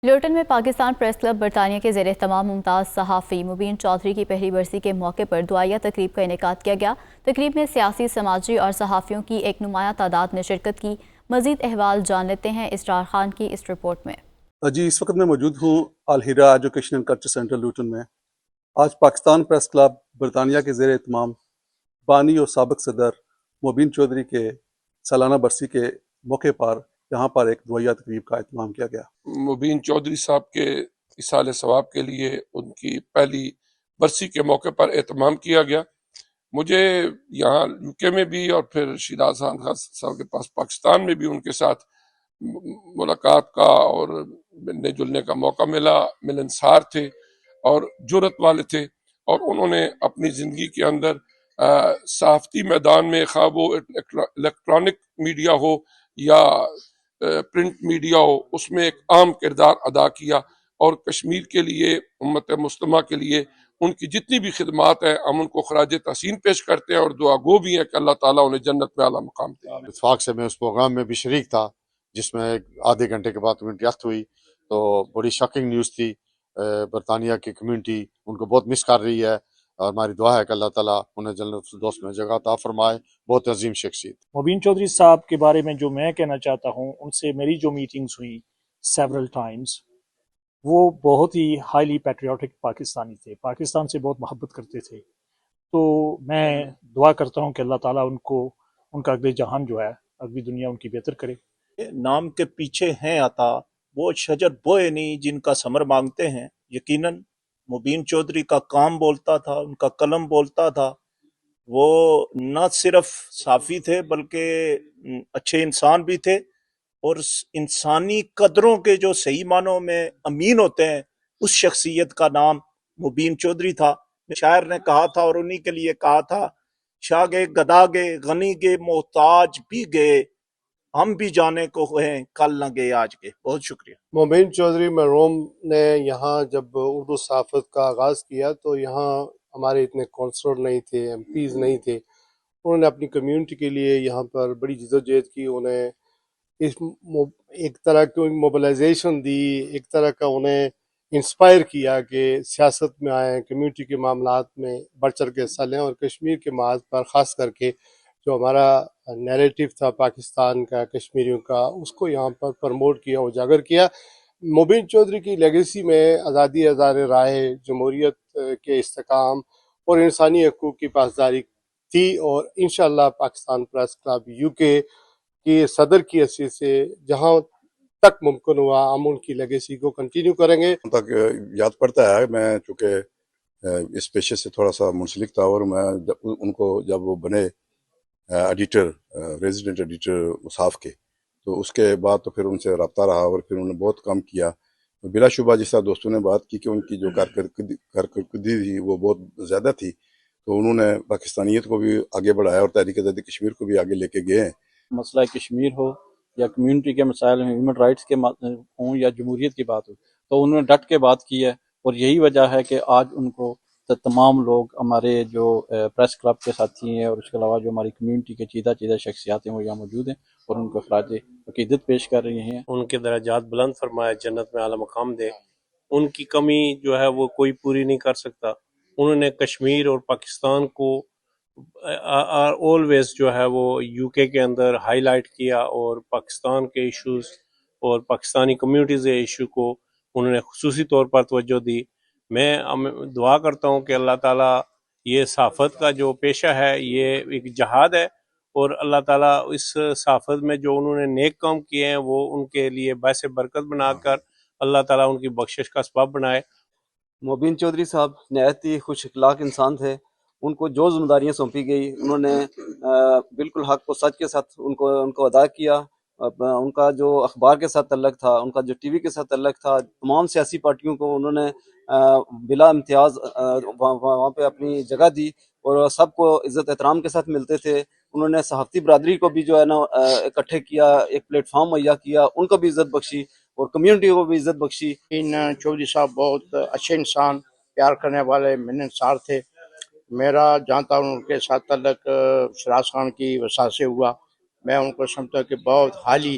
لوٹن میں Pakistan press club برطانیہ کے زیر اہتمام ممتاز صحافی مبین چودھری کی پہلی برسی کے موقع پر دعائیہ تقریب کا انعقاد کیا گیا۔ تقریب میں سیاسی، سماجی اور صحافیوں کی ایک نمایاں تعداد نے شرکت کی۔ مزید احوال جان لیتے ہیں اسرار خان کی اس رپورٹ میں۔ جی، اس وقت میں موجود ہوں الہرا ایجوکیشن اینڈ کلچر سینٹر لوٹن میں۔ آج پاکستان پریس کلب برطانیہ کے زیر اہتمام بانی اور سابق صدر مبین چودھری کے سالانہ برسی کے موقع پر یہاں پر ایک دعائیہ تقریب کا اہتمام کیا گیا۔ مبین چودھری صاحب کے اصال ثواب کے لیے ان کی پہلی برسی کے موقع پر اہتمام کیا گیا۔ مجھے یہاں یو کے میں بھی اور پھر شیراز خان صاحب کے پاس پاکستان میں بھی ان کے ساتھ ملاقات کا اور ملنے جلنے کا موقع ملا۔ ملنسار تھے اور جرأت والے تھے، اور انہوں نے اپنی زندگی کے اندر صحافتی میدان میں خواہ وہ الیکٹرانک میڈیا ہو یا پرنٹ میڈیا ہو، اس میں ایک عام کردار ادا کیا، اور کشمیر کے لیے، امت مسلمہ کے لیے ان کی جتنی بھی خدمات ہیں ہم ان کو خراج تحسین پیش کرتے ہیں اور دعا گو بھی ہیں کہ اللہ تعالیٰ انہیں جنت میں اعلیٰ مقام دے۔ اتفاق سے میں اس پروگرام میں بھی شریک تھا جس میں آدھے گھنٹے کے بعد ان کی ڈیتھ ہوئی، تو بڑی شاکنگ نیوز تھی۔ برطانیہ کی کمیونٹی ان کو بہت مس کر رہی ہے، اور ہماری دعا ہے کہ اللہ تعالیٰ انہیں جنت الفردوس میں جگہ عطا فرمائے۔ بہت عظیم شخصیت۔ مبین چودھری صاحب کے بارے میں جو میں کہنا چاہتا ہوں، ان سے میری جو میٹنگز ہوئی سیورل ٹائمز، وہ بہت ہی ہائیلی پیٹریوٹک پاکستانی تھے، پاکستان سے بہت محبت کرتے تھے۔ تو میں دعا کرتا ہوں کہ اللہ تعالیٰ ان کو ان کا اگلے جہان جو ہے، اگلی دنیا ان کی بہتر کرے۔ نام کے پیچھے ہیں عطا، وہ شجر بوئے نہیں جن کا ثمر مانگتے ہیں۔ یقیناً مبین چودھری کا کام بولتا تھا، ان کا قلم بولتا تھا۔ وہ نہ صرف صحافی تھے بلکہ اچھے انسان بھی تھے، اور انسانی قدروں کے جو صحیح معنوں میں امین ہوتے ہیں، اس شخصیت کا نام مبین چودھری تھا۔ شاعر نے کہا تھا، اور انہی کے لیے کہا تھا، شاہ گے گدا گے غنی گے محتاج بھی گئے، ہم بھی جانے کو ہیں کل نہ گئے آج گئے۔ بہت شکریہ۔ مبین چودھری مرحوم نے یہاں جب اردو صحافت کا آغاز کیا تو یہاں ہمارے اتنے کونسلر نہیں تھے، ایم پیز نہیں تھے۔ انہوں نے اپنی کمیونٹی کے لیے یہاں پر بڑی جدوجہد کی، انہیں ایک طرح کی موبلائزیشن دی، ایک طرح کا انہیں انسپائر کیا کہ سیاست میں آئیں، کمیونٹی کے معاملات میں بڑھ چڑھ کے حصہ لیں، اور کشمیر کے محاذ پر خاص کر کے جو ہمارا نیریٹو تھا پاکستان کا، کشمیریوں کا، اس کو یہاں پر پرموٹ کیا، اجاگر کیا۔ مبین چودھری کی لیگیسی میں آزادی، آزاد رائے، جمہوریت کے استحکام اور انسانی حقوق کی پاسداری تھی، اور انشاءاللہ پاکستان پریس کلب یو کے کی صدر کی حیثیت سے جہاں تک ممکن ہوا ہم ان کی لیگیسی کو کنٹینیو کریں گے۔ تک یاد پڑتا ہے، میں چونکہ اس پیشے سے تھوڑا سا منسلک تھا، اور میں ان کو جب وہ بنے ایڈیٹر، ریزیڈنٹ ایڈیٹر صحاف کے، تو اس کے بعد تو پھر ان سے رابطہ رہا، اور پھر انہوں نے بہت کام کیا۔ بلا شبہ جس طرح دوستوں نے بات کی کہ ان کی جو کارکردگی تھی وہ بہت زیادہ تھی، تو انہوں نے پاکستانیت کو بھی آگے بڑھایا اور تحریک آزادی کشمیر کو بھی آگے لے کے گئے ہیں۔ مسئلہ کشمیر ہو یا کمیونٹی کے مسائل ہیں، ہیومن رائٹس کے ہوں یا جمہوریت کی بات ہو، تو انہوں نے ڈٹ کے بات کی ہے، اور یہی وجہ ہے کہ آج ان کو تمام لوگ ہمارے جو پریس کلب کے ساتھی ہیں، اور اس کے علاوہ جو ہماری کمیونٹی کے چیدہ شخصیات ہیں وہ یہاں موجود ہیں اور ان کو خراج عقیدت پیش کر رہی ہیں۔ ان کے درجات بلند فرمائے، جنت میں اعلیٰ مقام دے۔ ان کی کمی جو ہے وہ کوئی پوری نہیں کر سکتا۔ انہوں نے کشمیر اور پاکستان کو آلویز جو ہے وہ یو کے اندر ہائی لائٹ کیا، اور پاکستان کے ایشوز اور پاکستانی کمیونٹیز کے ایشو کو انہوں نے خصوصی طور پر توجہ دی۔ میں دعا کرتا ہوں کہ اللہ تعالیٰ یہ صحافت کا جو پیشہ ہے یہ ایک جہاد ہے، اور اللہ تعالیٰ اس صحافت میں جو انہوں نے نیک کام کیے ہیں وہ ان کے لیے باعث برکت بنا کر اللہ تعالیٰ ان کی بخشش کا سبب بنائے۔ مبین چودھری صاحب نہایت ہی خوش اخلاق انسان تھے۔ ان کو جو ذمہ داریاں سونپی گئی انہوں نے بالکل حق و سچ کے ساتھ ان کو ادا کیا۔ ان کا جو اخبار کے ساتھ تعلق تھا، ان کا جو ٹی وی کے ساتھ تعلق تھا، تمام سیاسی پارٹیوں کو انہوں نے بلا امتیاز وہاں پہ اپنی جگہ دی، اور سب کو عزت احترام کے ساتھ ملتے تھے۔ انہوں نے صحافتی برادری کو بھی جو ہے نا اکٹھے کیا، ایک پلیٹ فارم مہیا کیا، ان کو بھی عزت بخشی اور کمیونٹی کو بھی عزت بخشی۔ چودھری صاحب بہت اچھے انسان، پیار کرنے والے، ملنسار تھے۔ میرا جہاں تک ان کے ساتھ تعلق شیراز خان کی وسعت سے ہوا، میں ان کو سمجھتا کہ بہت ہائیلی